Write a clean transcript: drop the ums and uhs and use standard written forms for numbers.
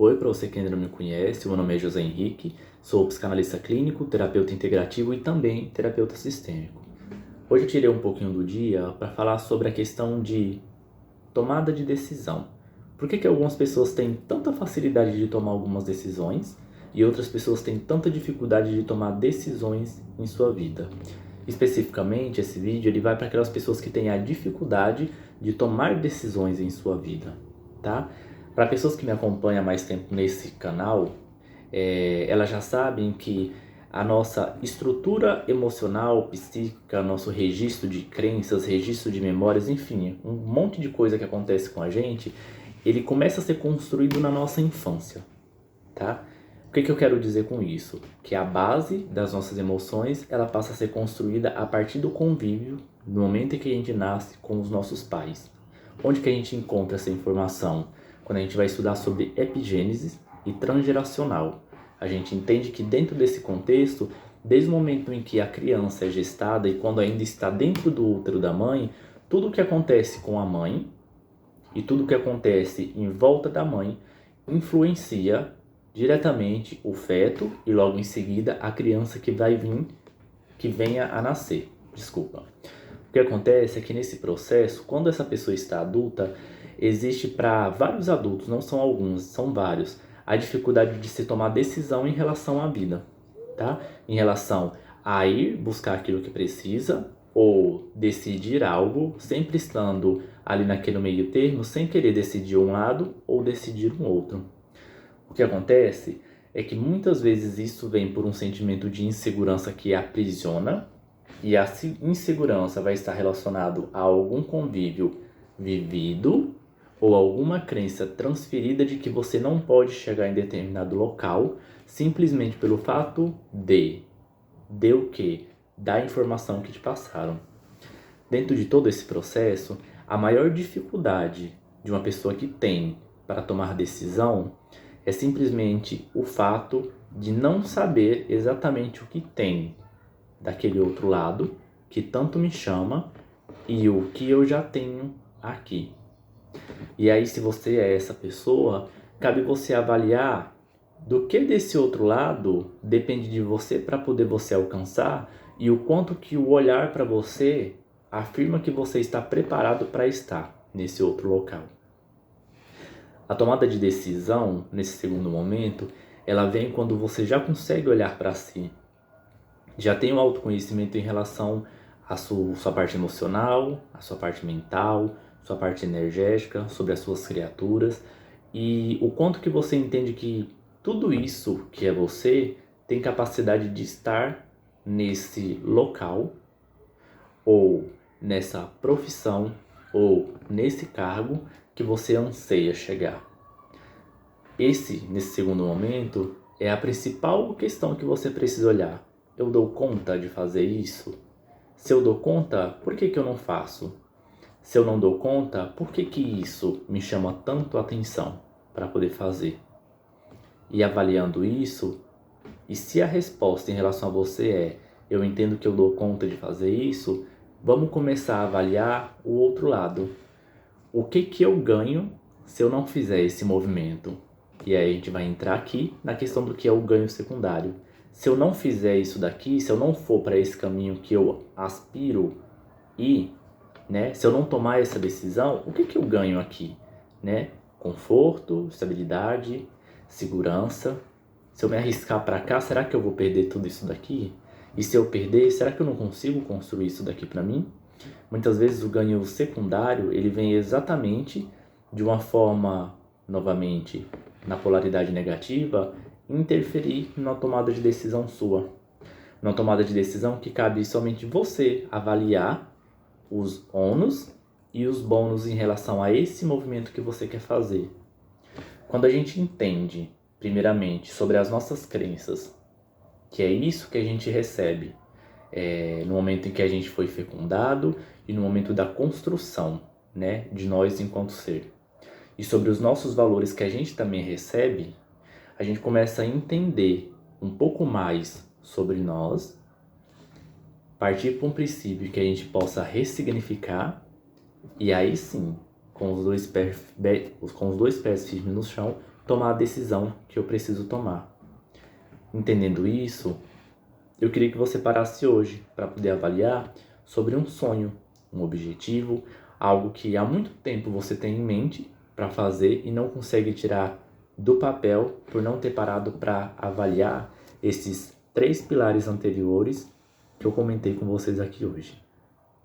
Oi, para você que ainda não me conhece, meu nome é José Henrique, sou psicanalista clínico, terapeuta integrativo e também terapeuta sistêmico. Hoje eu tirei um pouquinho do dia para falar sobre a questão de tomada de decisão. Por que algumas pessoas têm tanta facilidade de tomar algumas decisões e outras pessoas têm tanta dificuldade de tomar decisões em sua vida? Especificamente, esse vídeo ele vai para aquelas pessoas que têm a dificuldade de tomar decisões em sua vida, tá? Para pessoas que me acompanham há mais tempo nesse canal, elas já sabem que a nossa estrutura emocional, psíquica, nosso registro de crenças, registro de memórias, enfim, um monte de coisa que acontece com a gente, ele começa a ser construído na nossa infância, tá? O que eu quero dizer com isso? Que a base das nossas emoções, ela passa a ser construída a partir do convívio, no momento em que a gente nasce com os nossos pais. Onde que a gente encontra essa informação? Quando a gente vai estudar sobre epigênese e transgeracional. A gente entende que dentro desse contexto, desde o momento em que a criança é gestada e quando ainda está dentro do útero da mãe, tudo o que acontece com a mãe e tudo o que acontece em volta da mãe influencia diretamente o feto e logo em seguida a criança que venha a nascer. Desculpa. O que acontece é que nesse processo, quando essa pessoa está adulta, existe para vários adultos, não são alguns, são vários, a dificuldade de se tomar decisão em relação à vida, tá? Em relação a ir buscar aquilo que precisa ou decidir algo, sempre estando ali naquele meio termo, sem querer decidir um lado ou decidir um outro. O que acontece é que muitas vezes isso vem por um sentimento de insegurança que aprisiona, e a insegurança vai estar relacionado a algum convívio vivido ou alguma crença transferida de que você não pode chegar em determinado local simplesmente pelo fato de o quê? Da informação que te passaram. Dentro de todo esse processo, a maior dificuldade de uma pessoa que tem para tomar decisão é simplesmente o fato de não saber exatamente o que tem daquele outro lado que tanto me chama e o que eu já tenho aqui. E aí, se você é essa pessoa, cabe você avaliar do que desse outro lado depende de você para poder você alcançar e o quanto que o olhar para você afirma que você está preparado para estar nesse outro local. A tomada de decisão, nesse segundo momento, ela vem quando você já consegue olhar para si, já tem o autoconhecimento em relação à sua parte emocional, à sua parte mental, sua parte energética, sobre as suas criaturas e o quanto que você entende que tudo isso que é você tem capacidade de estar nesse local ou nessa profissão ou nesse cargo que você anseia chegar. Nesse segundo momento, é a principal questão que você precisa olhar. Eu dou conta de fazer isso? Se eu dou conta, por que eu não faço? Se eu não dou conta, por que isso me chama tanto a atenção para poder fazer? E avaliando isso, e se a resposta em relação a você é eu entendo que eu dou conta de fazer isso, vamos começar a avaliar o outro lado. O que eu ganho se eu não fizer esse movimento? E aí a gente vai entrar aqui na questão do que é o ganho secundário. Se eu não fizer isso daqui, se eu não for para esse caminho que eu aspiro ir, né? Se eu não tomar essa decisão, o que eu ganho aqui, né? Conforto, estabilidade, segurança. Se eu me arriscar para cá, será que eu vou perder tudo isso daqui? E se eu perder, será que eu não consigo construir isso daqui para mim? Muitas vezes o ganho secundário, ele vem exatamente de uma forma, novamente, na polaridade negativa, interferir na tomada de decisão sua. Na tomada de decisão que cabe somente você avaliar os ônus e os bônus em relação a esse movimento que você quer fazer. Quando a gente entende, primeiramente, sobre as nossas crenças, que é isso que a gente recebe no momento em que a gente foi fecundado e no momento da construção, né, de nós enquanto ser. E sobre os nossos valores que a gente também recebe, a gente começa a entender um pouco mais sobre nós, partir para um princípio que a gente possa ressignificar e aí sim, com os dois pés firmes no chão, tomar a decisão que eu preciso tomar. Entendendo isso, eu queria que você parasse hoje para poder avaliar sobre um sonho, um objetivo, algo que há muito tempo você tem em mente para fazer e não consegue tirar do papel por não ter parado para avaliar esses 3 pilares anteriores que eu comentei com vocês aqui hoje.